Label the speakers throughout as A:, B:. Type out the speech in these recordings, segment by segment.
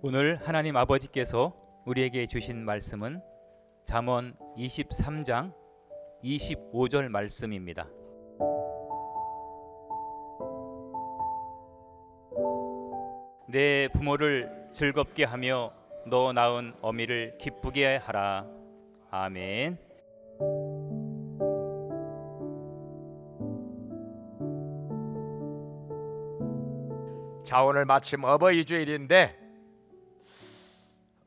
A: 오늘 하나님 아버지께서 우리에게 주신 말씀은 잠언 23장 25절 말씀입니다. 내 부모를 즐겁게 하며 너 낳은 어미를 기쁘게 하라. 아멘.
B: 자, 오늘 마침 어버이 주일인데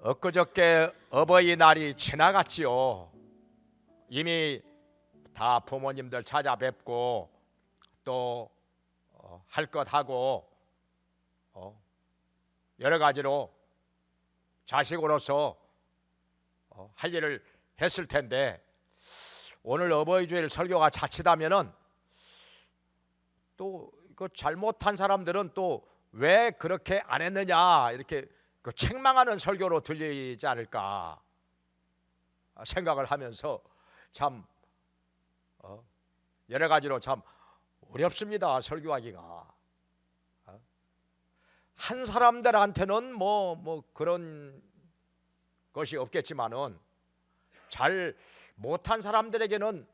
B: 엊그저께 어버이날이 지나갔지요. 이미 다 부모님들 찾아뵙고 또 할 것 하고 여러 가지로 자식으로서 할 일을 했을 텐데, 오늘 어버이 주일 설교가 자칫하면은 또 이거 잘못한 사람들은 또 왜 그렇게 안 했느냐 이렇게 책망하는 설교로 들리지 않을까 생각을 하면서 참 여러 가지로 참 어렵습니다. 설교하기가. 한 사람들한테는 뭐 그런 것이 없겠지만은 잘 못한 사람들에게는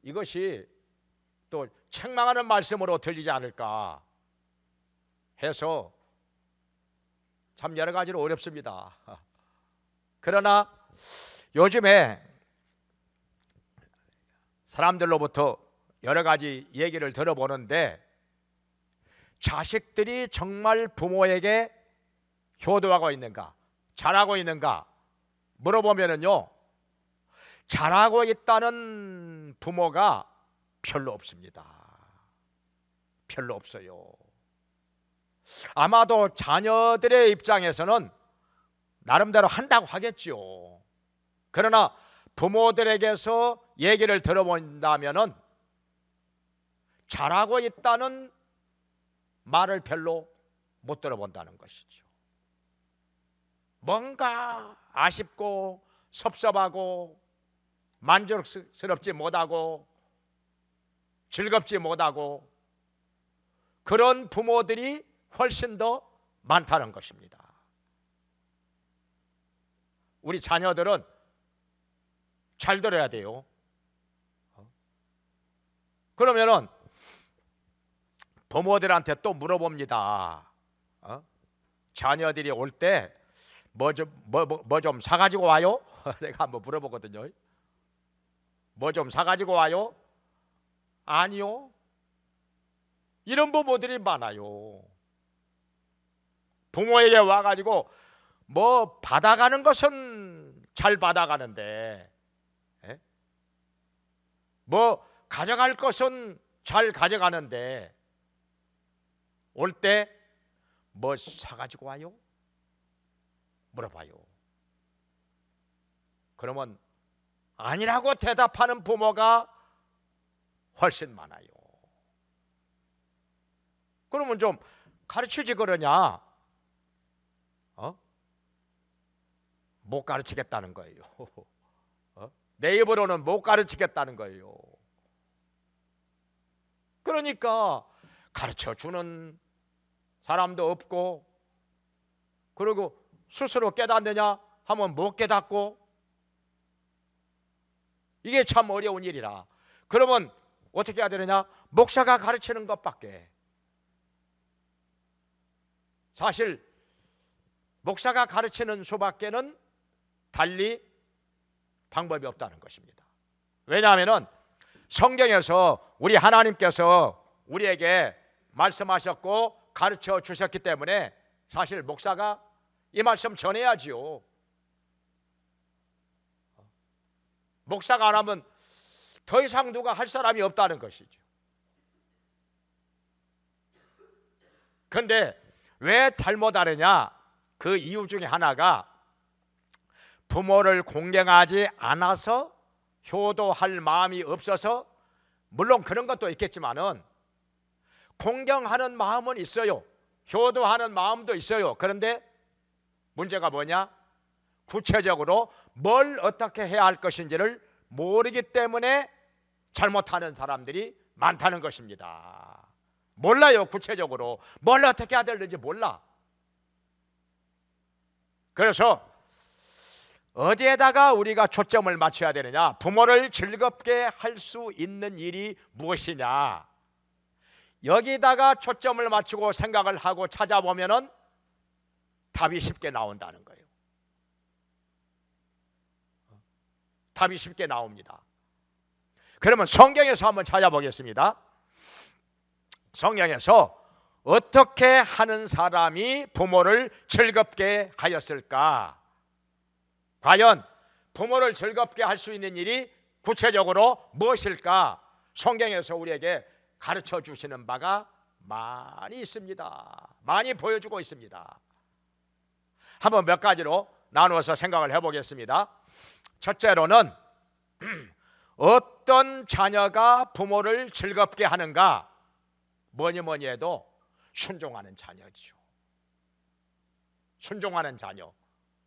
B: 이것이 또 책망하는 말씀으로 들리지 않을까 해서 참 여러 가지로 어렵습니다. 그러나 요즘에 사람들로부터 여러 가지 얘기를 들어보는데, 자식들이 정말 부모에게 효도하고 있는가, 잘하고 있는가 물어보면은요, 잘하고 있다는 부모가 별로 없습니다. 별로 없어요. 아마도 자녀들의 입장에서는 나름대로 한다고 하겠죠. 그러나 부모들에게서 얘기를 들어본다면은 잘하고 있다는 말을 별로 못 들어본다는 것이죠. 뭔가 아쉽고 섭섭하고 만족스럽지 못하고 즐겁지 못하고 그런 부모들이 훨씬 더 많다는 것입니다. 우리 자녀들은 잘 들어야 돼요. 그러면은 부모들한테 또 물어봅니다. 자녀들이 올 때 뭐 좀 사가지고 와요? 내가 한번 물어보거든요. 뭐 좀 사가지고 와요? 아니요. 이런 부모들이 많아요. 부모에게 와가지고 뭐 받아가는 것은 잘 받아가는데 뭐 가져갈 것은 잘 가져가는데 올 때 뭐 사가지고 와요? 물어봐요. 그러면 아니라고 대답하는 부모가 훨씬 많아요. 그러면 좀 가르치지 그러냐? 못 가르치겠다는 거예요. 내 입으로는 못 가르치겠다는 거예요. 그러니까 가르쳐주는 사람도 없고, 그리고 스스로 깨닫느냐 하면 못 깨닫고, 이게 참 어려운 일이라. 그러면 어떻게 해야 되느냐? 목사가 가르치는 것밖에. 사실 목사가 가르치는 수밖에는 달리 방법이 없다는 것입니다. 왜냐하면 성경에서 우리 하나님께서 우리에게 말씀하셨고 가르쳐 주셨기 때문에 사실 목사가 이 말씀 전해야지요. 목사가 안 하면 더 이상 누가 할 사람이 없다는 것이죠. 그런데 왜 잘못하느냐? 그 이유 중에 하나가 부모를 공경하지 않아서 효도할 마음이 없어서, 물론 그런 것도 있겠지만은 공경하는 마음은 있어요. 효도하는 마음도 있어요. 그런데 문제가 뭐냐? 구체적으로 뭘 어떻게 해야 할 것인지를 모르기 때문에 잘못하는 사람들이 많다는 것입니다. 몰라요. 구체적으로 뭘 어떻게 해야 되는지 몰라. 그래서 어디에다가 우리가 초점을 맞춰야 되느냐? 부모를 즐겁게 할 수 있는 일이 무엇이냐? 여기다가 초점을 맞추고 생각을 하고 찾아보면은 답이 쉽게 나온다는 거예요. 답이 쉽게 나옵니다. 그러면 성경에서 한번 찾아보겠습니다. 성경에서 어떻게 하는 사람이 부모를 즐겁게 하였을까? 과연 부모를 즐겁게 할 수 있는 일이 구체적으로 무엇일까? 성경에서 우리에게 가르쳐 주시는 바가 많이 있습니다. 많이 보여주고 있습니다. 한번 몇 가지로 나누어서 생각을 해보겠습니다. 첫째로는 어떤 자녀가 부모를 즐겁게 하는가? 뭐니 해도 순종하는 자녀죠. 순종하는 자녀.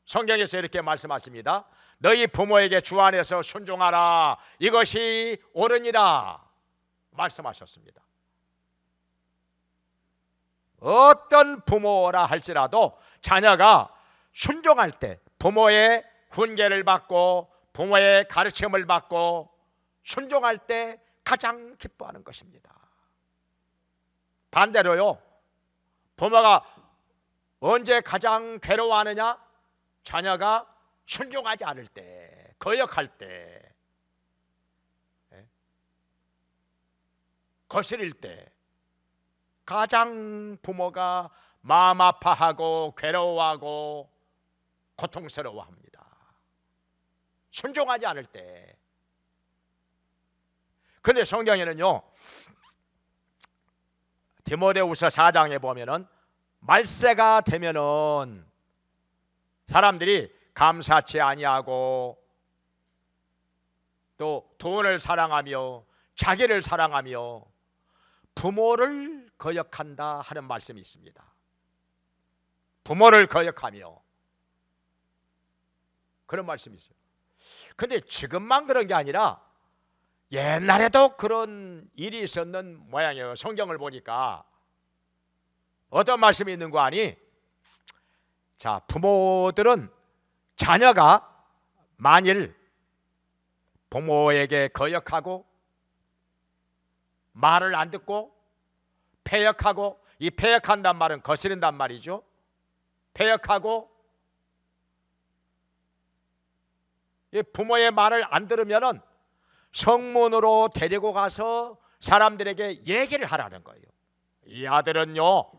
B: 성경에서 이렇게 말씀하십니다. 너희 부모에게 주 안에서 순종하라. 이것이 옳으니라 말씀하셨습니다. 어떤 부모라 할지라도 자녀가 순종할 때 부모의 훈계를 받고 부모의 가르침을 받고 순종할 때 가장 기뻐하는 것입니다. 반대로요, 부모가 언제 가장 괴로워하느냐? 자녀가 순종하지 않을 때, 거역할 때, 거스릴 때 가장 부모가 마음 아파하고 괴로워하고 고통스러워합니다. 순종하지 않을 때. 그런데 성경에는요, 디모데후서 4장에 보면은 말세가 되면은 사람들이 감사치 아니하고 또 돈을 사랑하며 자기를 사랑하며 부모를 거역한다 하는 말씀이 있습니다. 부모를 거역하며 그런 말씀이 있어요. 근데 지금만 그런 게 아니라 옛날에도 그런 일이 있었는 모양이에요. 성경을 보니까 어떤 말씀이 있는 거 아니? 자, 부모들은 자녀가 만일 부모에게 거역하고 말을 안 듣고 패역하고, 이 패역한단 말은 거스른단 말이죠. 패역하고 이 부모의 말을 안 들으면은 성문으로 데리고 가서 사람들에게 얘기를 하라는 거예요. 이 아들은요,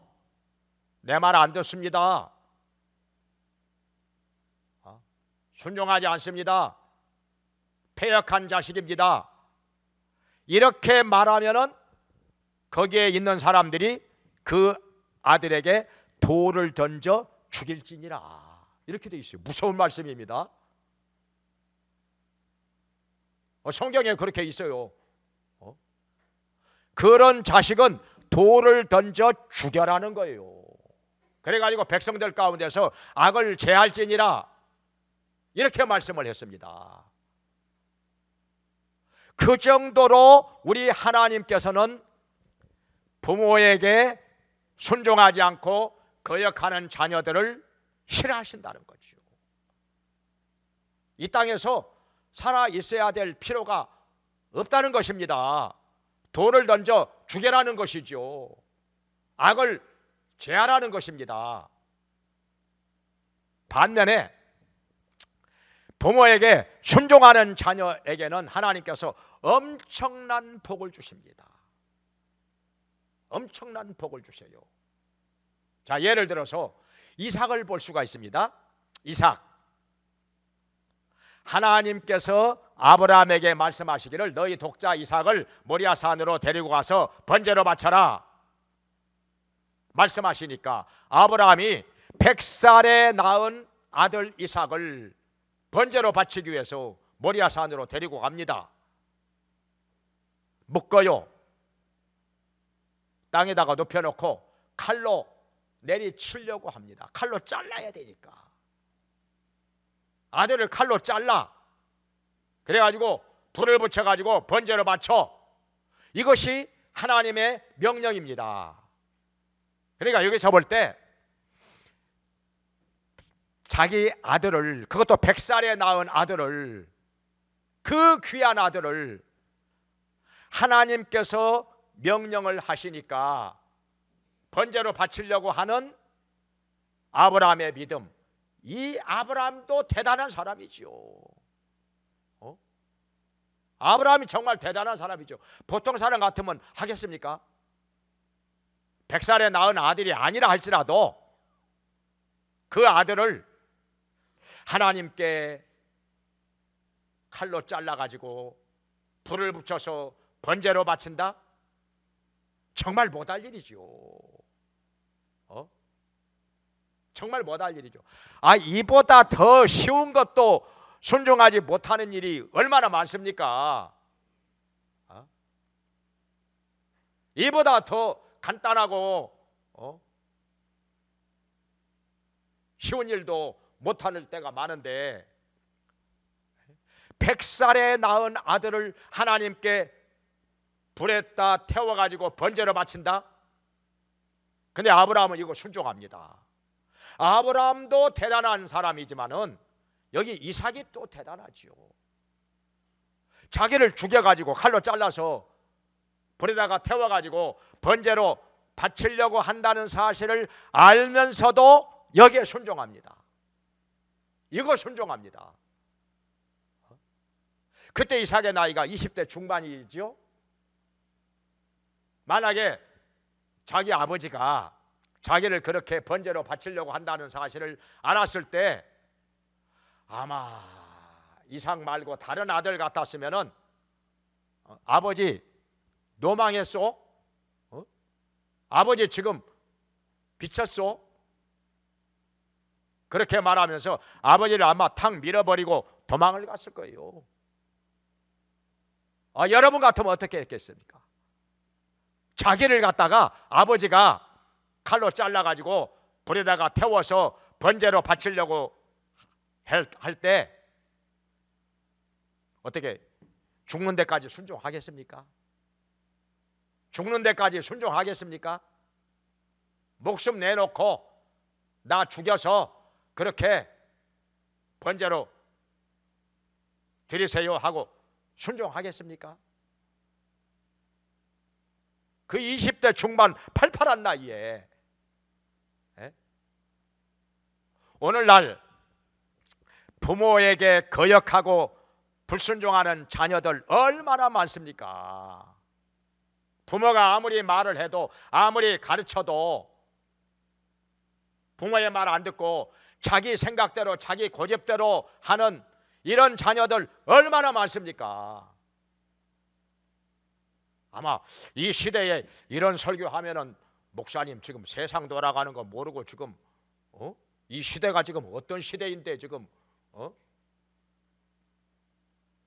B: 내 말 안 듣습니다. 순종하지 않습니다. 패역한 자식입니다. 이렇게 말하면은 거기에 있는 사람들이 그 아들에게 돌을 던져 죽일지니라. 이렇게 돼 있어요. 무서운 말씀입니다. 성경에 그렇게 있어요. 그런 자식은 돌을 던져 죽여라는 거예요. 그래가지고 백성들 가운데서 악을 제할지니라 이렇게 말씀을 했습니다. 그 정도로 우리 하나님께서는 부모에게 순종하지 않고 거역하는 자녀들을 싫어하신다는 거죠. 이 땅에서 살아 있어야 될 필요가 없다는 것입니다. 돌을 던져 죽여라는 것이죠. 악을 제하라는 것입니다. 반면에 부모에게 순종하는 자녀에게는 하나님께서 엄청난 복을 주십니다. 엄청난 복을 주셔요. 자, 예를 들어서 이삭을 볼 수가 있습니다. 이삭, 하나님께서 아브라함에게 말씀하시기를 너희 독자 이삭을 모리아 산으로 데리고 가서 번제로 바쳐라 말씀하시니까 아브라함이 100살에 낳은 아들 이삭을 번제로 바치기 위해서 모리아 산으로 데리고 갑니다. 묶어요. 땅에다가 눕혀놓고 칼로 내리치려고 합니다. 칼로 잘라야 되니까. 아들을 칼로 잘라. 그래가지고 불을 붙여가지고 번제로 바쳐. 이것이 하나님의 명령입니다. 그러니까 여기서 볼 때 자기 아들을, 그것도 100살에 낳은 아들을, 그 귀한 아들을 하나님께서 명령을 하시니까 번제로 바치려고 하는 아브라함의 믿음, 이 아브라함도 대단한 사람이지요. 아브라함이 정말 대단한 사람이죠. 보통 사람 같으면 하겠습니까? 100살에 낳은 아들이 아니라 할지라도 그 아들을 하나님께 칼로 잘라가지고 불을 붙여서 번제로 바친다? 정말 못할 일이죠. 정말 못할 일이죠. 이보다 더 쉬운 것도 순종하지 못하는 일이 얼마나 많습니까? 이보다 더 간단하고 쉬운 일도 못하는 때가 많은데 100살에 낳은 아들을 하나님께 불에다 태워가지고 번제로 바친다? 근데 아브라함은 이거 순종합니다. 아브라함도 대단한 사람이지만은 여기 이삭이 또 대단하지요. 자기를 죽여가지고 칼로 잘라서 불에다가 태워가지고 번제로 바치려고 한다는 사실을 알면서도 여기에 순종합니다. 이거 순종합니다. 그때 이삭의 나이가 20대 중반이죠. 만약에 자기 아버지가 자기를 그렇게 번제로 바치려고 한다는 사실을 알았을 때 아마 이삭 말고 다른 아들 같았으면은 아버지 노망했소? 아버지 지금 비쳤소? 그렇게 말하면서 아버지를 아마 탁 밀어버리고 도망을 갔을 거예요. 여러분 같으면 어떻게 했겠습니까? 자기를 갖다가 아버지가 칼로 잘라가지고 불에다가 태워서 번제로 바치려고 할 때 어떻게 죽는 데까지 순종하겠습니까? 죽는 데까지 순종하겠습니까? 목숨 내놓고 나 죽여서 그렇게 번제로 드리세요 하고 순종하겠습니까? 그 20대 중반 팔팔한 나이에 오늘날 부모에게 거역하고 불순종하는 자녀들 얼마나 많습니까? 부모가 아무리 말을 해도 아무리 가르쳐도 부모의 말 안 듣고 자기 생각대로 자기 고집대로 하는 이런 자녀들 얼마나 많습니까? 아마 이 시대에 이런 설교하면은 목사님 지금 세상 돌아가는 거 모르고 지금 이 시대가 지금 어떤 시대인데 지금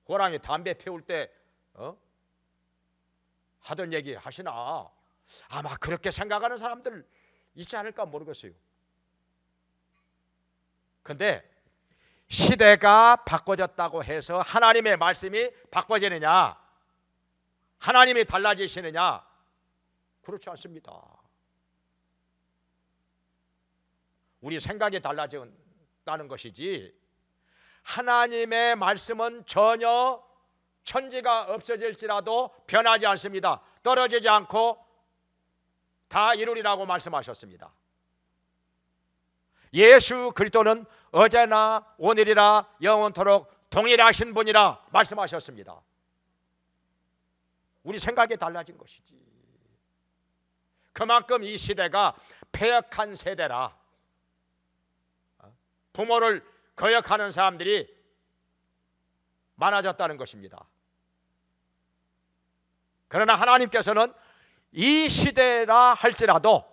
B: 호랑이 담배 피울 때 하던 얘기 하시나? 아마 그렇게 생각하는 사람들 있지 않을까 모르겠어요. 근데 시대가 바꿔졌다고 해서 하나님의 말씀이 바꿔지느냐? 하나님이 달라지시느냐? 그렇지 않습니다. 우리 생각이 달라진다는 것이지 하나님의 말씀은 전혀 천지가 없어질지라도 변하지 않습니다. 떨어지지 않고 다 이루리라고 말씀하셨습니다. 예수 그리스도는 어제나 오늘이라 영원토록 동일하신 분이라 말씀하셨습니다. 우리 생각이 달라진 것이지. 그만큼 이 시대가 패역한 세대라. 부모를 거역하는 사람들이 많아졌다는 것입니다. 그러나 하나님께서는 이 시대라 할지라도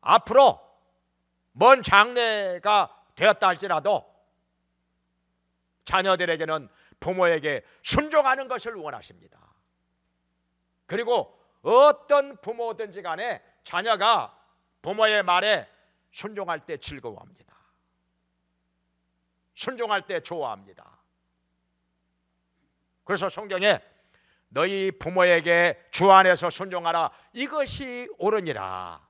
B: 앞으로 먼 장래가 되었다 할지라도 자녀들에게는 부모에게 순종하는 것을 원하십니다. 그리고 어떤 부모든지 간에 자녀가 부모의 말에 순종할 때 즐거워합니다. 순종할 때 좋아합니다. 그래서 성경에 너희 부모에게 주 안에서 순종하라 이것이 옳으니라.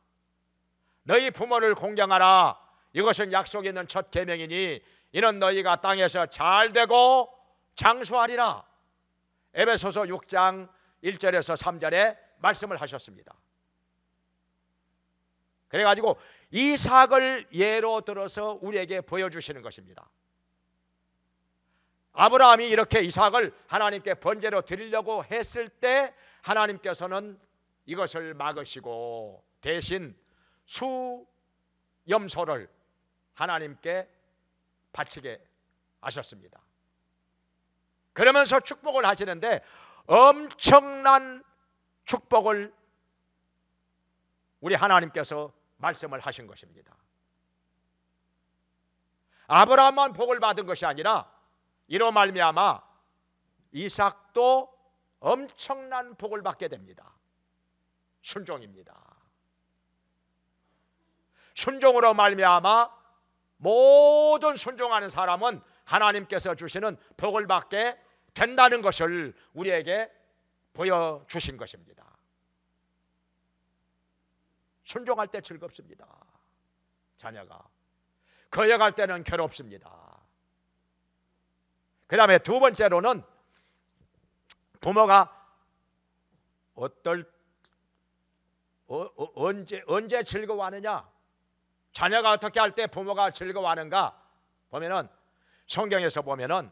B: 너희 부모를 공경하라 이것은 약속이 있는 첫 계명이니 이는 너희가 땅에서 잘되고 장수하리라. 에베소서 6장 1절에서 3절에 말씀을 하셨습니다. 그래가지고 이삭을 예로 들어서 우리에게 보여주시는 것입니다. 아브라함이 이렇게 이삭을 하나님께 번제로 드리려고 했을 때 하나님께서는 이것을 막으시고 대신 수염소를 하나님께 바치게 하셨습니다. 그러면서 축복을 하시는데 엄청난 축복을 우리 하나님께서 말씀을 하신 것입니다. 아브라함만 복을 받은 것이 아니라 이로 말미암아 이삭도 엄청난 복을 받게 됩니다. 순종입니다. 순종으로 말미암아 모든 순종하는 사람은 하나님께서 주시는 복을 받게 된다는 것을 우리에게 보여주신 것입니다. 순종할 때 즐겁습니다. 자녀가 거역할 때는 괴롭습니다. 그 다음에 두 번째로는 부모가 언제 즐거워하느냐, 자녀가 어떻게 할 때 부모가 즐거워하는가 보면은 성경에서 보면은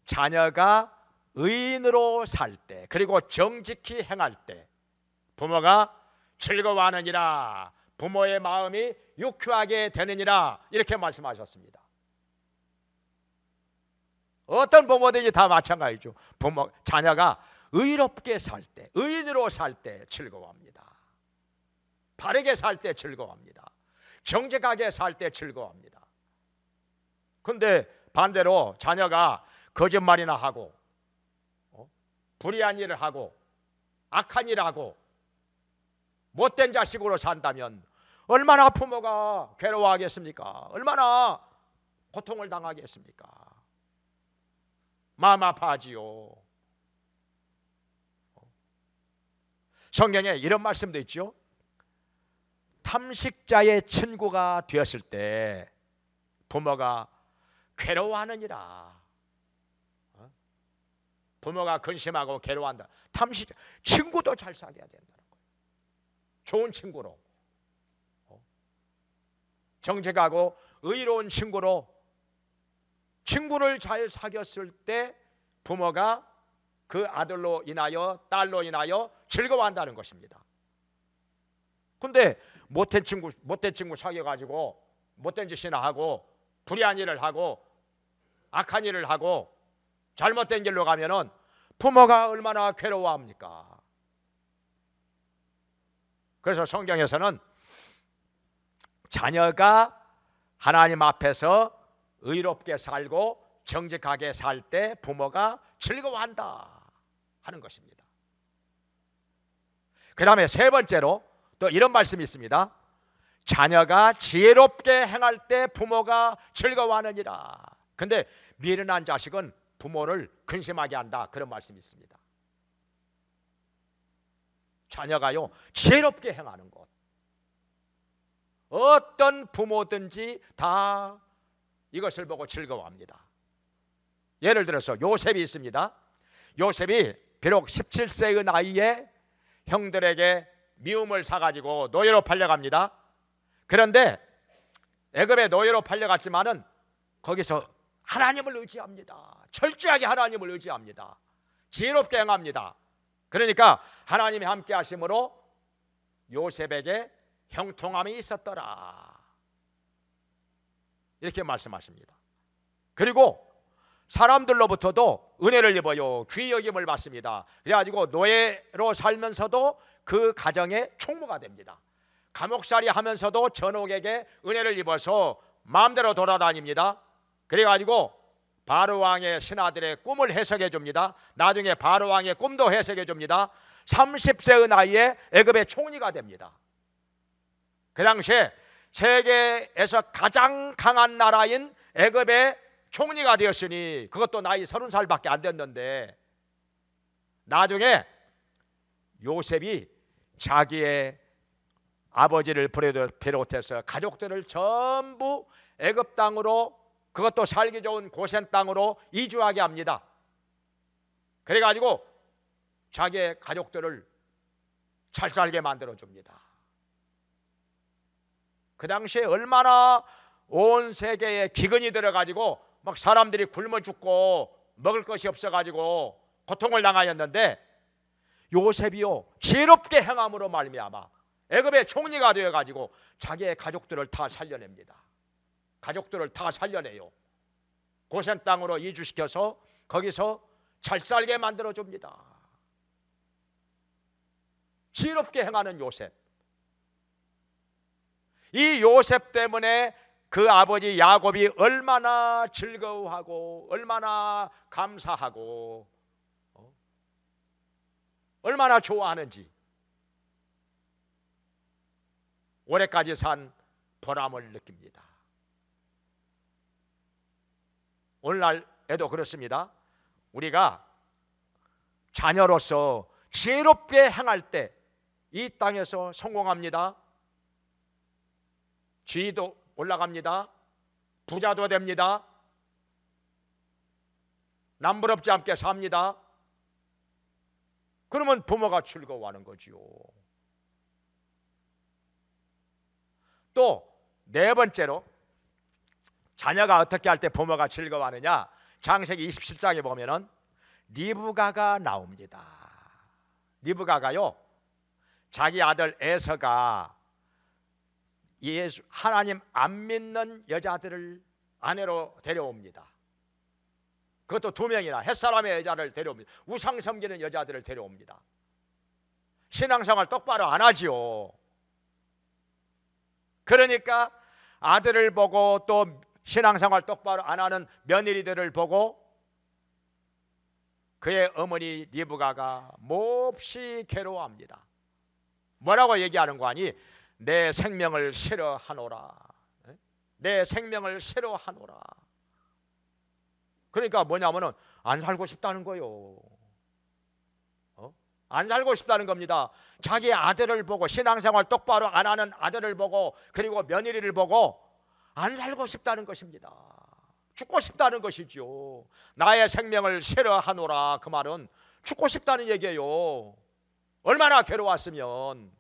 B: 자녀가 의인으로 살 때 그리고 정직히 행할 때 부모가 즐거워하느니라, 부모의 마음이 유쾌하게 되느니라, 이렇게 말씀하셨습니다. 어떤 부모들이 다 마찬가지죠. 자녀가 의롭게 살 때, 의인으로 살 때 즐거워합니다. 바르게 살 때 즐거워합니다. 정직하게 살 때 즐거워합니다. 근데 반대로 자녀가 거짓말이나 하고 불의한 일을 하고 악한 일을 하고 못된 자식으로 산다면 얼마나 부모가 괴로워하겠습니까? 얼마나 고통을 당하겠습니까? 마음 아파하지요. 성경에 이런 말씀도 있죠. 탐식자의 친구가 되었을 때 부모가 괴로워하느니라. 부모가 근심하고 괴로워한다. 탐식 친구도 잘 사귀어야 된다는 거예요. 좋은 친구로, 정직하고 의로운 친구를 잘 사귀었을 때 부모가 그 아들로 인하여 딸로 인하여 즐거워한다는 것입니다. 근데 못된 친구 사귀어가지고 못된 짓이나 하고 불의한 일을 하고 악한 일을 하고 잘못된 길로 가면은 부모가 얼마나 괴로워합니까? 그래서 성경에서는 자녀가 하나님 앞에서 의롭게 살고 정직하게 살 때 부모가 즐거워한다 하는 것입니다. 그 다음에 세 번째로 또 이런 말씀이 있습니다. 자녀가 지혜롭게 행할 때 부모가 즐거워하느니라. 근데 미련한 자식은 부모를 근심하게 한다, 그런 말씀이 있습니다. 자녀가요 지혜롭게 행하는 것, 어떤 부모든지 다 이것을 보고 즐거워합니다. 예를 들어서 요셉이 있습니다. 요셉이 비록 17세의 나이에 형들에게 미움을 사가지고 노예로 팔려갑니다. 그런데 애굽에 노예로 팔려갔지만은 거기서 하나님을 의지합니다. 철저하게 하나님을 의지합니다. 지혜롭게 행합니다. 그러니까 하나님이 함께 하심으로 요셉에게 형통함이 있었더라, 이렇게 말씀하십니다. 그리고 사람들로부터도 은혜를 입어요. 귀히 여김을 받습니다. 그래가지고 노예로 살면서도 그 가정의 총무가 됩니다. 감옥살이 하면서도 전옥에게 은혜를 입어서 마음대로 돌아다닙니다. 그래가지고 바로왕의 신하들의 꿈을 해석해 줍니다. 나중에 바로왕의 꿈도 해석해 줍니다. 30세의 나이에 애굽의 총리가 됩니다. 그 당시에 세계에서 가장 강한 나라인 애굽의 총리가 되었으니 그것도 나이 30살밖에 안 됐는데 나중에 요셉이 자기의 아버지를 비롯해서 가족들을 전부 애굽 땅으로, 그것도 살기 좋은 고센 땅으로 이주하게 합니다. 그래가지고 자기의 가족들을 잘 살게 만들어줍니다. 그 당시에 얼마나 온 세계에 기근이 들어가지고 막 사람들이 굶어 죽고 먹을 것이 없어가지고 고통을 당하였는데, 요셉이요 지혜롭게 행함으로 말미암아 애굽의 총리가 되어가지고 자기의 가족들을 다 살려냅니다. 가족들을 다 살려내요. 고센 땅으로 이주시켜서 거기서 잘 살게 만들어줍니다. 지혜롭게 행하는 요셉. 이 요셉 때문에 그 아버지 야곱이 얼마나 즐거워하고 얼마나 감사하고 얼마나 좋아하는지, 올해까지 산 보람을 느낍니다. 오늘날에도 그렇습니다. 우리가 자녀로서 지혜롭게 행할 때 이 땅에서 성공합니다. 지위도 올라갑니다. 부자도 됩니다. 남부럽지 않게 삽니다. 그러면 부모가 즐거워하는 거지요. 또 네 번째로 자녀가 어떻게 할 때 부모가 즐거워하느냐, 창세기 27장에 보면은 리브가가 나옵니다. 리브가가요 자기 아들 에서가 예수 하나님 안 믿는 여자들을 아내로 데려옵니다. 그것도 두 명이나 햇사람의 여자를 데려옵니다. 우상 섬기는 여자들을 데려옵니다. 신앙생활 똑바로 안 하지요. 그러니까 아들을 보고 또 신앙생활 똑바로 안 하는 며느리들을 보고 그의 어머니 리브가가 몹시 괴로워합니다. 뭐라고 얘기하는 거 아니? 내 생명을 싫어하노라. 내 생명을 싫어하노라. 그러니까 뭐냐면은 안 살고 싶다는 거요. 안 살고 싶다는 겁니다. 자기 아들을 보고, 신앙생활 똑바로 안 하는 아들을 보고, 그리고 며느리를 보고 안 살고 싶다는 것입니다. 죽고 싶다는 것이죠. 나의 생명을 싫어하노라. 그 말은 죽고 싶다는 얘기예요. 얼마나 괴로웠으면.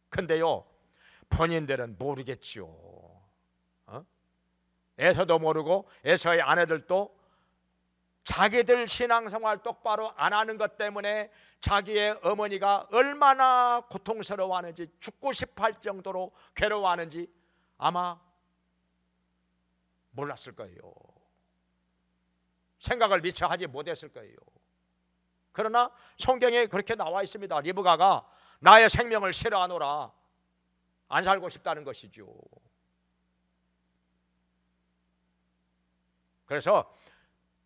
B: 근데요 본인들은 모르겠죠. 에서도 모르고 에서의 아내들도 자기들 신앙생활 똑바로 안 하는 것 때문에 자기의 어머니가 얼마나 고통스러워하는지, 죽고 싶어 할 정도로 괴로워하는지 아마 몰랐을 거예요. 생각을 미처 하지 못했을 거예요. 그러나 성경에 그렇게 나와 있습니다. 리브가가 나의 생명을 싫어하노라. 안 살고 싶다는 것이죠. 그래서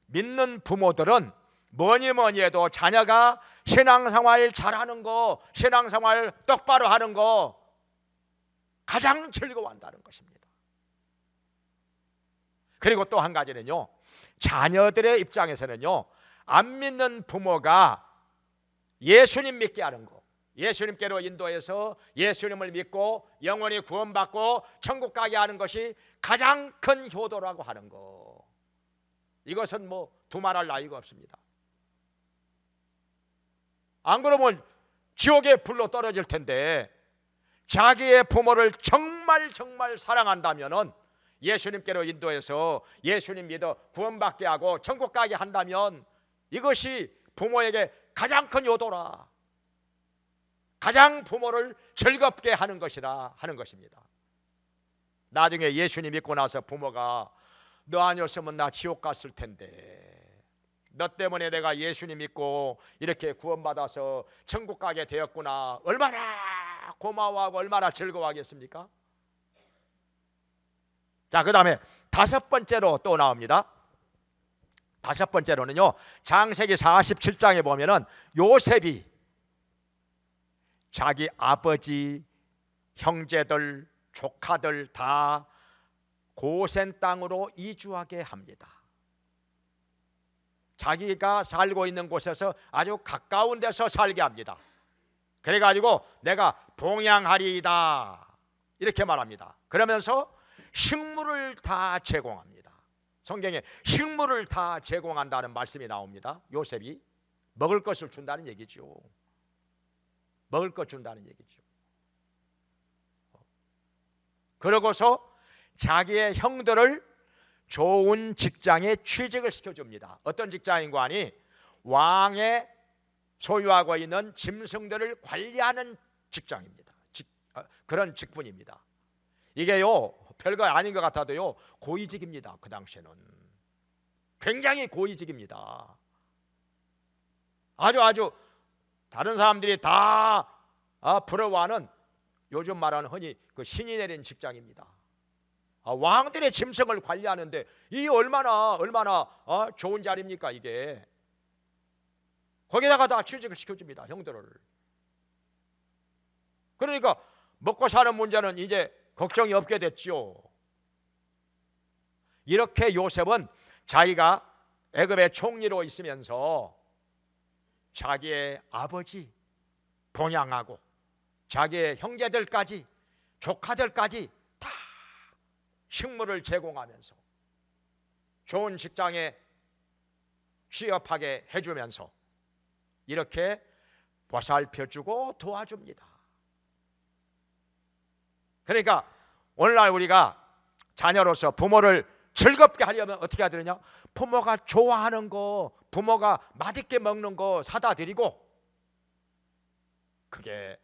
B: 믿는 부모들은 뭐니 해도 자녀가 신앙생활 잘하는 거, 신앙생활 똑바로 하는 거 가장 즐거워한다는 것입니다. 그리고 또 한 가지는요, 자녀들의 입장에서는요, 안 믿는 부모가 예수님 믿게 하는 거, 예수님께로 인도해서 예수님을 믿고 영원히 구원받고 천국 가게 하는 것이 가장 큰 효도라고 하는 거, 이것은 뭐 두말할 나위가 없습니다. 안 그러면 지옥의 불로 떨어질 텐데, 자기의 부모를 정말 사랑한다면은 예수님께로 인도해서 예수님 믿어 구원받게 하고 천국 가게 한다면 이것이 부모에게 가장 큰 효도라, 가장 부모를 즐겁게 하는 것이라 하는 것입니다. 나중에 예수님 믿고 나서 부모가 너 아니었으면 나 지옥 갔을 텐데, 너 때문에 내가 예수님 믿고 이렇게 구원받아서 천국 가게 되었구나, 얼마나 고마워하고 얼마나 즐거워하겠습니까? 자, 그 다음에 다섯 번째로 또 나옵니다. 다섯 번째로는요, 창세기 47장에 보면은 요셉이 자기 아버지, 형제들, 조카들 다 고센 땅으로 이주하게 합니다. 자기가 살고 있는 곳에서 아주 가까운 데서 살게 합니다. 그래가지고 내가 봉양하리이다 이렇게 말합니다. 그러면서 식물을 다 제공합니다. 성경에 식물을 다 제공한다는 말씀이 나옵니다. 요셉이 먹을 것을 준다는 얘기죠. 먹을 것 준다는 얘기죠. 그러고서 자기의 형들을 좋은 직장에 취직을 시켜줍니다. 어떤 직장인가 하니 왕의 소유하고 있는 짐승들을 관리하는 직장입니다. 그런 직분입니다. 이게요 별거 아닌 것 같아도요 고위직입니다. 그 당시에는 굉장히 고위직입니다. 아주 다른 사람들이 다 부러워하는, 요즘 말하는 흔히 그 신이 내린 직장입니다. 왕들의 짐승을 관리하는데 이 얼마나 좋은 자리입니까 이게. 거기다가 다 취직을 시켜줍니다. 형들을. 그러니까 먹고 사는 문제는 이제 걱정이 없게 됐죠. 이렇게 요셉은 자기가 애굽의 총리로 있으면서 자기의 아버지 봉양하고 자기의 형제들까지 조카들까지 다 식물을 제공하면서 좋은 직장에 취업하게 해주면서 이렇게 보살펴주고 도와줍니다. 그러니까 오늘날 우리가 자녀로서 부모를 즐겁게 하려면 어떻게 해야 되느냐? 부모가 좋아하는 거, 부모가 맛있게 먹는 거 사다 드리고, 그게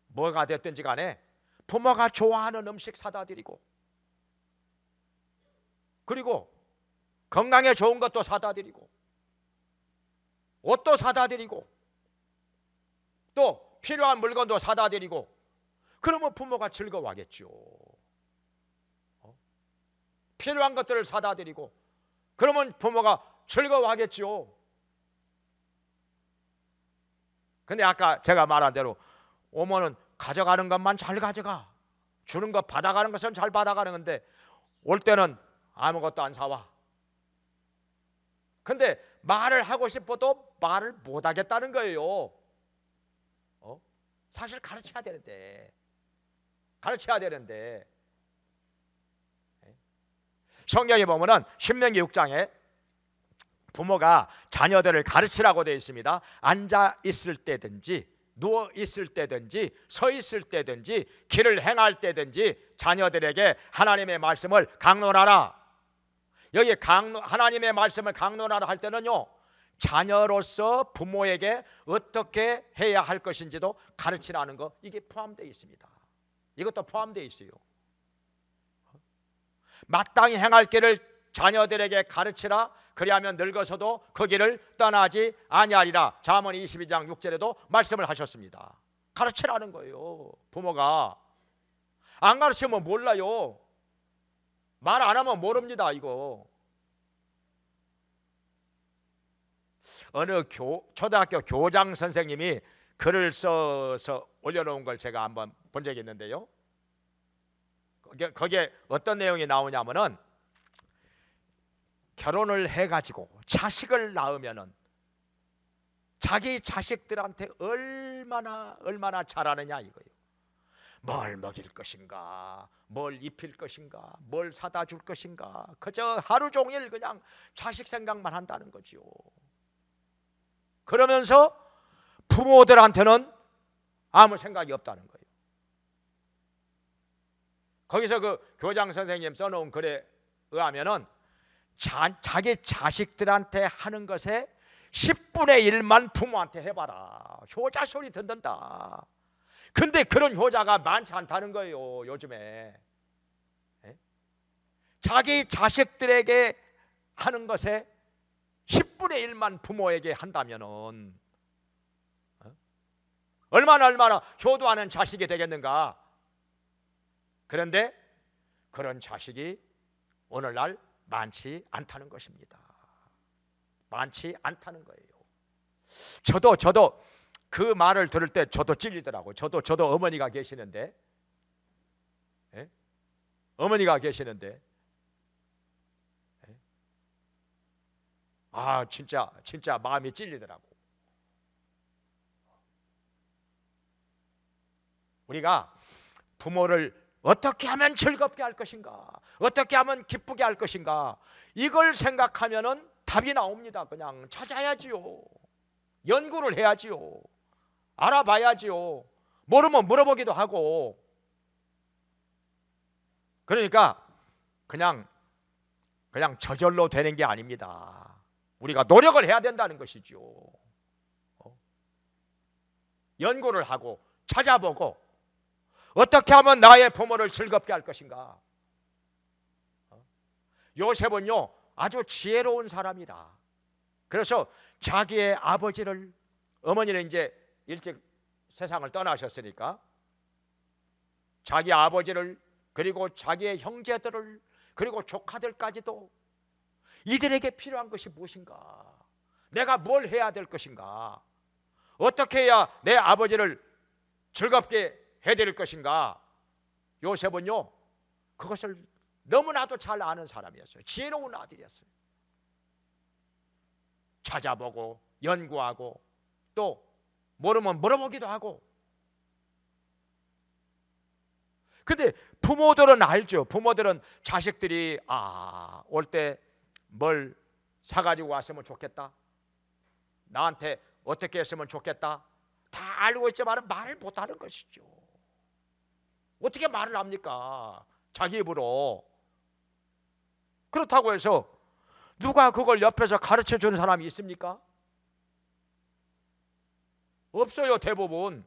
B: 뭐가 됐든지 간에 부모가 좋아하는 음식 사다 드리고, 그리고 건강에 좋은 것도 사다 드리고, 옷도 사다 드리고, 또 필요한 물건도 사다 드리고, 그러면 부모가 즐거워하겠죠. 필요한 것들을 사다 드리고 그러면 부모가 즐거워하겠죠. 근데 아까 제가 말한 대로 어머는 가져가는 것만 잘 가져가, 주는 것 받아가는 것은 잘 받아가는 건데 올 때는 아무것도 안 사와. 근데 말을 하고 싶어도 말을 못 하겠다는 거예요. 사실 가르쳐야 되는데 성경에 보면은 신명기 6장에 부모가 자녀들을 가르치라고 되어 있습니다. 앉아 있을 때든지 누워 있을 때든지 서 있을 때든지 길을 행할 때든지 자녀들에게 하나님의 말씀을 강론하라. 여기 하나님의 말씀을 강론하라 할 때는요, 자녀로서 부모에게 어떻게 해야 할 것인지도 가르치라는 거, 이게 포함되어 있습니다. 이것도 포함되어 있어요. 마땅히 행할 길을 자녀들에게 가르치라. 그리하면 늙어서도 그 길을 떠나지 아니하리라. 잠언 22장 6절에도 말씀을 하셨습니다. 가르치라는 거예요. 부모가 안 가르치면 몰라요. 말 안 하면 모릅니다. 이거 어느 초등학교 교장 선생님이 글을 써서 올려놓은 걸 제가 한번 본 적이 있는데요, 거기에 어떤 내용이 나오냐면은 결혼을 해가지고 자식을 낳으면은 자기 자식들한테 얼마나 잘하느냐 이거예요. 뭘 먹일 것인가, 뭘 입힐 것인가, 뭘 사다 줄 것인가, 그저 하루 종일 그냥 자식 생각만 한다는 거지요. 그러면서 부모들한테는 아무 생각이 없다는 거예요. 거기서 그 교장 선생님 써놓은 글에 의하면은 자기 자식들한테 하는 것에 10분의 1만 부모한테 해봐라. 효자 소리 듣는다. 근데 그런 효자가 많지 않다는 거예요 요즘에. 자기 자식들에게 하는 것에 10분의 1만 부모에게 한다면은 얼마나 효도하는 자식이 되겠는가. 그런데 그런 자식이 오늘날 많지 않다는 것입니다. 많지 않다는 거예요. 저도 그 말을 들을 때 저도 찔리더라고요. 저도 어머니가 계시는데, 어머니가 계시는데 아, 진짜 마음이 찔리더라고. 우리가 부모를 어떻게 하면 즐겁게 할 것인가, 어떻게 하면 기쁘게 할 것인가, 이걸 생각하면은 답이 나옵니다. 그냥 찾아야지요. 연구를 해야지요. 알아봐야지요. 모르면 물어보기도 하고. 그러니까 그냥 저절로 되는 게 아닙니다. 우리가 노력을 해야 된다는 것이죠. 연구를 하고 찾아보고 어떻게 하면 나의 부모를 즐겁게 할 것인가. 요셉은요 아주 지혜로운 사람이라. 그래서 자기의 아버지를, 어머니는 이제 일찍 세상을 떠나셨으니까 자기 아버지를, 그리고 자기의 형제들을, 그리고 조카들까지도 이들에게 필요한 것이 무엇인가, 내가 뭘 해야 될 것인가, 어떻게 해야 내 아버지를 즐겁게 해드릴 것인가. 요셉은요 그것을 너무나도 잘 아는 사람이었어요. 지혜로운 아들이었어요. 찾아보고 연구하고 또 모르면 물어보기도 하고. 근데 부모들은 알죠. 부모들은 자식들이 올 때 뭘 사가지고 왔으면 좋겠다, 나한테 어떻게 했으면 좋겠다, 다 알고 있지만 말을 못하는 것이죠. 어떻게 말을 합니까? 자기 입으로. 그렇다고 해서 누가 그걸 옆에서 가르쳐 주는 사람이 있습니까? 없어요. 대부분.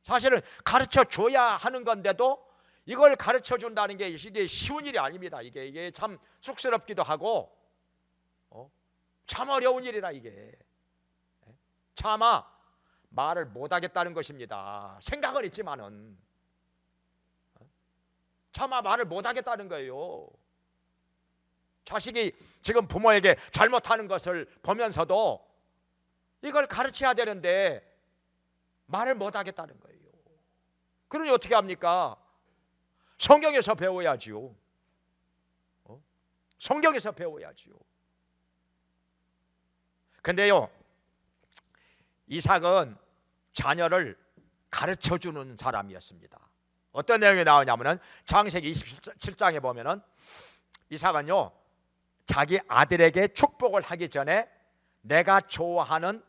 B: 사실은 가르쳐 줘야 하는 건데도 이걸 가르쳐 준다는 게 이게 쉬운 일이 아닙니다. 이게 참 쑥스럽기도 하고 참 어려운 일이라. 이게 차마 말을 못하겠다는 것입니다. 생각은 있지만은 차마 말을 못하겠다는 거예요. 자식이 지금 부모에게 잘못하는 것을 보면서도 이걸 가르쳐야 되는데 말을 못하겠다는 거예요. 그러니 어떻게 합니까? 성경에서 배워야지요. 성경에서 배워야지요. 근데요 이삭은 자녀를 가르쳐주는 사람이었습니다. 어떤 내용이 나오냐면은 창세기 27장에 보면은 이삭은요 자기 아들에게 축복을 하기 전에 내가 좋아하는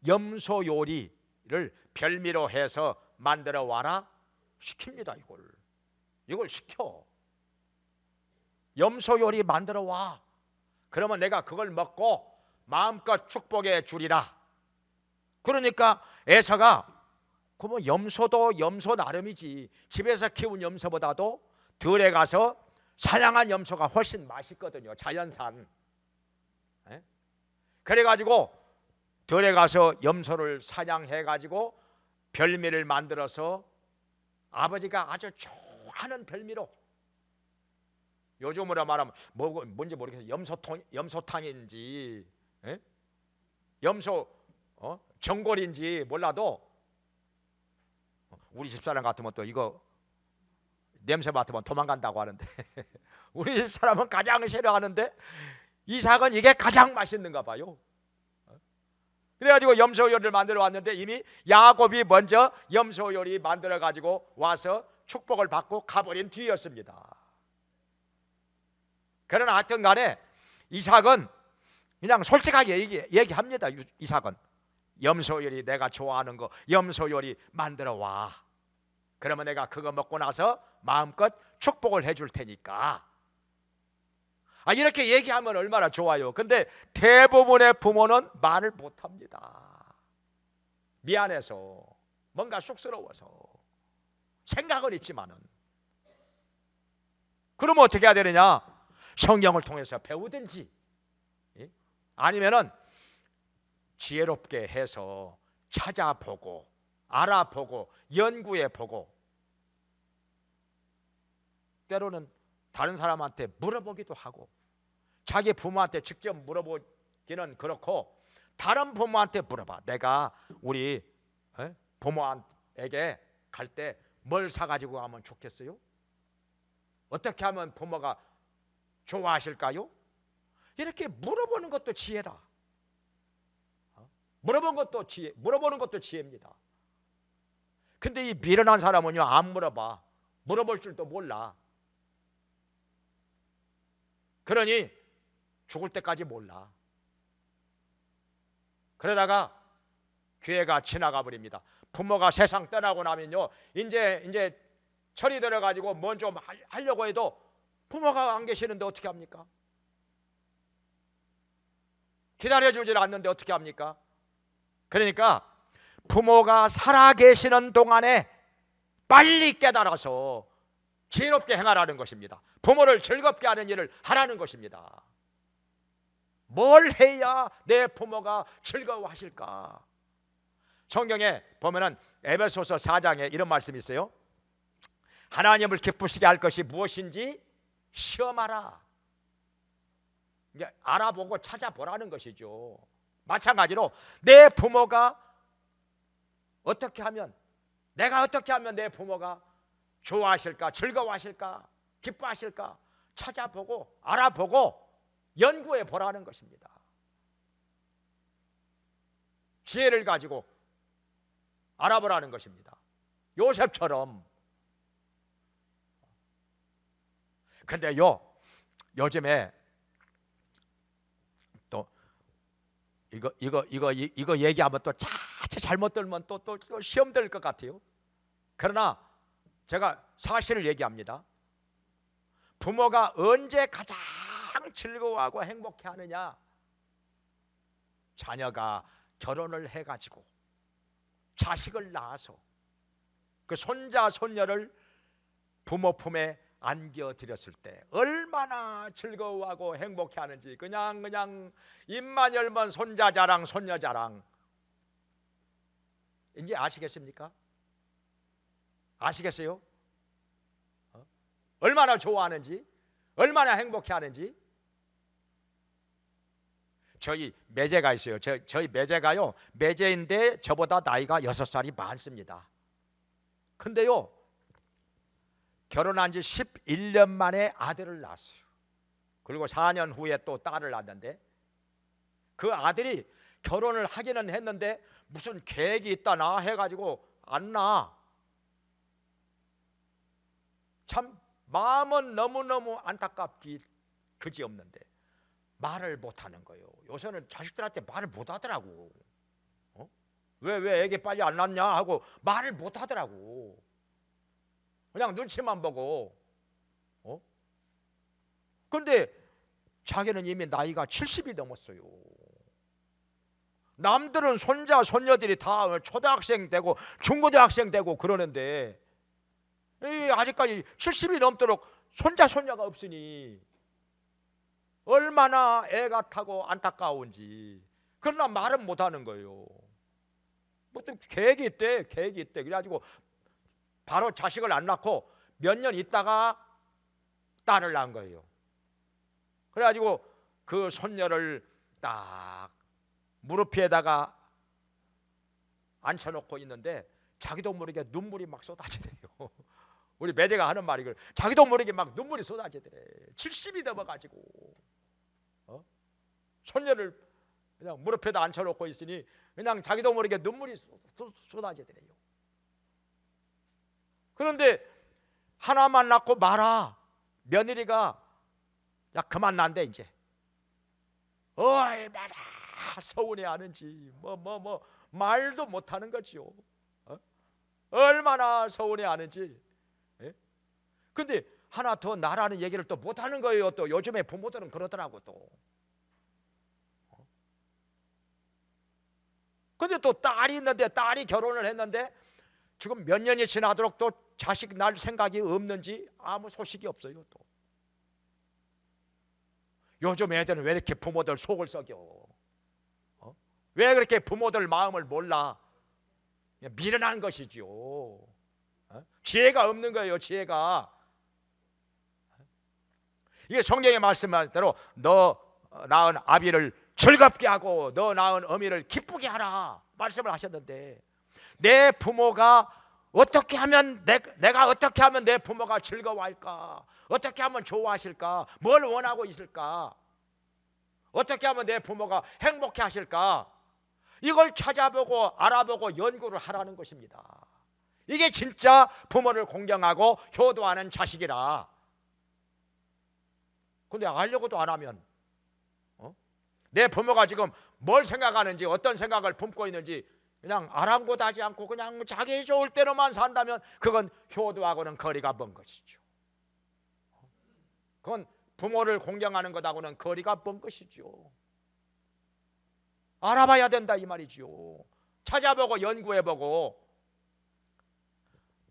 B: 염소 요리를 별미로 해서 만들어 와라 시킵니다. 이걸 시켜. 염소 요리 만들어 와. 그러면 내가 그걸 먹고 마음껏 축복해 주리라. 그러니까 에서가 그뭐 염소도 염소 나름이지, 집에서 키운 염소보다도 들에 가서 사냥한 염소가 훨씬 맛있거든요. 자연산. 그래가지고 들에 가서 염소를 사냥해가지고 별미를 만들어서 아버지가 아주 좋아하는 별미로, 요즘으로 말하면 뭔지 모르겠어요. 염소탕인지 염소 전골인지 몰라도 우리 집사람 같으면 또 이거 냄새 맡으면 도망간다고 하는데 우리 집사람은 가장 싫어하는데 이삭은 이게 가장 맛있는가 봐요. 그래가지고 염소 요리를 만들어 왔는데 이미 야곱이 먼저 염소 요리 만들어 가지고 와서 축복을 받고 가버린 뒤였습니다. 그러나 하여튼 간에 이삭은 그냥 솔직하게 얘기합니다. 이삭은 염소 요리, 내가 좋아하는 거 염소 요리 만들어 와. 그러면 내가 그거 먹고 나서 마음껏 축복을 해줄 테니까. 이렇게 얘기하면 얼마나 좋아요. 근데 대부분의 부모는 말을 못합니다. 미안해서, 뭔가 쑥스러워서. 생각은 있지만은. 그러면 어떻게 해야 되느냐? 성경을 통해서 배우든지 아니면은 지혜롭게 해서 찾아보고 알아보고 연구해보고 때로는 다른 사람한테 물어보기도 하고, 자기 부모한테 직접 물어보기는 그렇고 다른 부모한테 물어봐. 내가 우리 부모에게 갈 때 뭘 사가지고 가면 좋겠어요? 어떻게 하면 부모가 좋아하실까요? 이렇게 물어보는 것도 지혜다. 물어보는 것도 지혜입니다. 근데 이 미련한 사람은요, 안 물어봐. 물어볼 줄도 몰라. 그러니 죽을 때까지 몰라. 그러다가 기회가 지나가 버립니다. 부모가 세상 떠나고 나면요, 이제 철이 들어가지고 뭔 좀 하려고 해도 부모가 안 계시는데 어떻게 합니까? 기다려주질 않는데 어떻게 합니까? 그러니까 부모가 살아계시는 동안에 빨리 깨달아서 지혜롭게 행하라는 것입니다. 부모를 즐겁게 하는 일을 하라는 것입니다. 뭘 해야 내 부모가 즐거워하실까? 성경에 보면은 에베소서 4장에 이런 말씀이 있어요. 하나님을 기쁘시게 할 것이 무엇인지 시험하라. 이게 알아보고 찾아보라는 것이죠. 마찬가지로 내 부모가 어떻게 하면, 내가 어떻게 하면 내 부모가 좋아하실까, 즐거워하실까, 기뻐하실까 찾아보고 알아보고 연구해 보라는 것입니다. 지혜를 가지고 알아보라는 것입니다. 요셉처럼. 근데요, 요즘에 또 이거 얘기하면 또 자칫 잘못 들면 또 시험 될 것 같아요. 그러나 제가 사실을 얘기합니다. 부모가 언제 가장 즐거워하고 행복해 하느냐? 자녀가 결혼을 해가지고 자식을 낳아서 그 손자 손녀를 부모 품에 안겨드렸을 때 얼마나 즐거워하고 행복해 하는지. 그냥 입만 열면 손자 자랑 손녀 자랑. 이제 아시겠습니까? 아시겠어요? 얼마나 좋아하는지, 얼마나 행복해 하는지. 저희 매제가 있어요. 저희 매제가요, 매제인데 저보다 나이가 6살이 많습니다. 근데요, 결혼한 지 11년 만에 아들을 낳았어요. 그리고 4년 후에 또 딸을 낳았는데, 그 아들이 결혼을 하기는 했는데 무슨 계획이 있다나 해가지고 안 낳아. 참 마음은 너무너무 안타깝기 그지없는데 말을 못하는 거예요. 요새는 자식들한테 말을 못하더라고. 왜 애기 빨리 안 낳냐 하고 말을 못하더라고. 그냥 눈치만 보고. 근데 자기는 이미 나이가 70이 넘었어요. 남들은 손자 손녀들이 다 초등학생 되고 중고등학생 되고 그러는데 아직까지 70이 넘도록 손자 손녀가 없으니 얼마나 애가 타고 안타까운지. 그러나 말은 못하는 거예요. 무슨 계획이 있대. 그래가지고 바로 자식을 안 낳고 몇 년 있다가 딸을 낳은 거예요. 그래가지고 그 손녀를 딱 무릎 위에다가 앉혀놓고 있는데 자기도 모르게 눈물이 막 쏟아지더래요. 우리 매제가 하는 말이 그래. 자기도 모르게 막 눈물이 쏟아지더래. 70이 넘어가지고 손녀를 그냥 무릎에다 앉혀놓고 있으니 그냥 자기도 모르게 눈물이 쏟아지더래요. 그런데 하나만 낳고 말아. 며느리가 야 그만 난대 이제. 얼마나 서운해하는지 말도 못하는 거지요. 얼마나 서운해하는지. 근데 하나 더 나라는 얘기를 또 못하는 거예요. 또 요즘에 부모들은 그러더라고 또. 근데 또 딸이 있는데, 딸이 결혼을 했는데 지금 몇 년이 지나도록 또 자식 낳을 생각이 없는지 아무 소식이 없어요. 또 요즘 애들은 왜 이렇게 부모들 속을 썩여? 왜 그렇게 부모들 마음을 몰라? 미련한 것이지요. 지혜가 없는 거예요. 지혜가. 이게 성경의 말씀한 대로 너 낳은 아비를 즐겁게 하고 너 낳은 어미를 기쁘게 하라 말씀을 하셨는데, 내 부모가 어떻게 하면 내가 어떻게 하면 내 부모가 즐거워할까? 어떻게 하면 좋아하실까? 뭘 원하고 있을까? 어떻게 하면 내 부모가 행복해 하실까? 이걸 찾아보고 알아보고 연구를 하라는 것입니다. 이게 진짜 부모를 공경하고 효도하는 자식이라. 근데 알려고도 안 하면 내 부모가 지금 뭘 생각하는지 어떤 생각을 품고 있는지 그냥 아랑곳하지 않고 그냥 자기 좋을 대로만 산다면 그건 효도하고는 거리가 먼 것이죠. 그건 부모를 공경하는 것하고는 거리가 먼 것이죠. 알아봐야 된다 이 말이죠. 찾아보고 연구해보고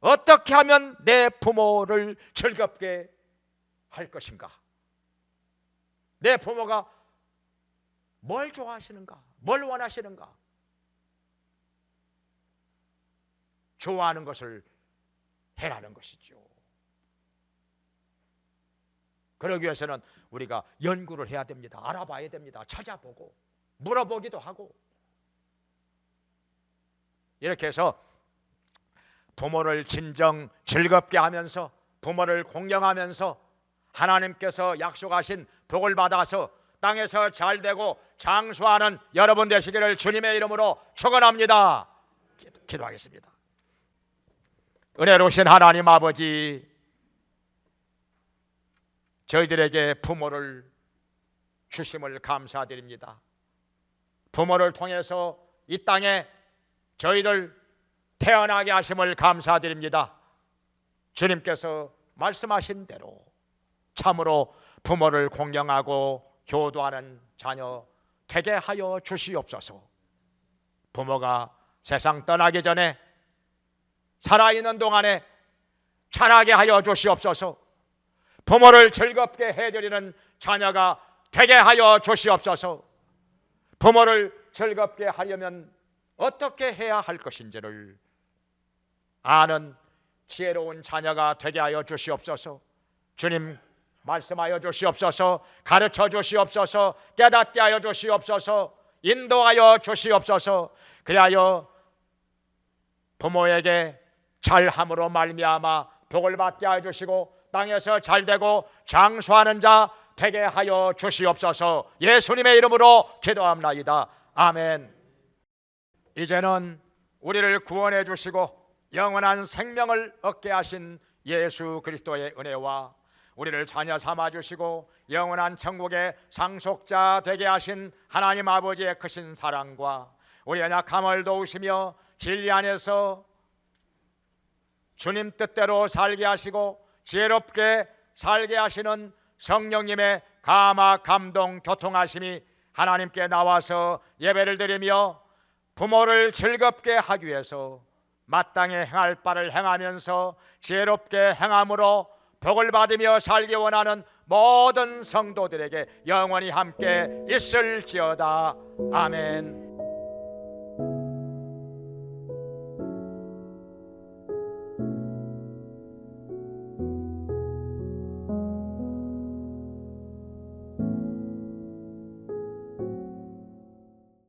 B: 어떻게 하면 내 부모를 즐겁게 할 것인가? 내 부모가 뭘 좋아하시는가? 뭘 원하시는가? 좋아하는 것을 해라는 것이죠. 그러기 위해서는 우리가 연구를 해야 됩니다. 알아봐야 됩니다. 찾아보고 물어보기도 하고. 이렇게 해서 부모를 진정 즐겁게 하면서 부모를 공경하면서 하나님께서 약속하신 복을 받아서 땅에서 잘되고 장수하는 여러분 되시기를 주님의 이름으로 축원합니다. 기도하겠습니다. 은혜로우신 하나님 아버지, 저희들에게 부모를 주심을 감사드립니다. 부모를 통해서 이 땅에 저희들 태어나게 하심을 감사드립니다. 주님께서 말씀하신 대로 참으로 부모를 공경하고 효도하는 자녀 되게 하여 주시옵소서. 부모가 세상 떠나기 전에 살아있는 동안에 자라게 하여 주시옵소서. 부모를 즐겁게 해드리는 자녀가 되게 하여 주시옵소서. 부모를 즐겁게 하려면 어떻게 해야 할 것인지를 아는 지혜로운 자녀가 되게 하여 주시옵소서. 주님 말씀하여 주시옵소서. 가르쳐 주시옵소서. 깨닫게 하여 주시옵소서. 인도하여 주시옵소서. 그리하여 부모에게 잘함으로 말미암아 복을 받게 하여 주시고 땅에서 잘되고 장수하는 자 되게 하여 주시옵소서. 예수님의 이름으로 기도합나이다. 아멘. 이제는 우리를 구원해 주시고 영원한 생명을 얻게 하신 예수 그리스도의 은혜와 우리를 자녀 삼아 주시고 영원한 천국의 상속자 되게 하신 하나님 아버지의 크신 사랑과 우리 연약함을 도우시며 진리 안에서 주님 뜻대로 살게 하시고 지혜롭게 살게 하시는 성령님의 감화 감동 교통하심이 하나님께 나와서 예배를 드리며 부모를 즐겁게 하기 위해서 마땅히 행할 바를 행하면서 지혜롭게 행함으로 복을 받으며 살기 원하는 모든 성도들에게 영원히 함께 있을지어다. 아멘.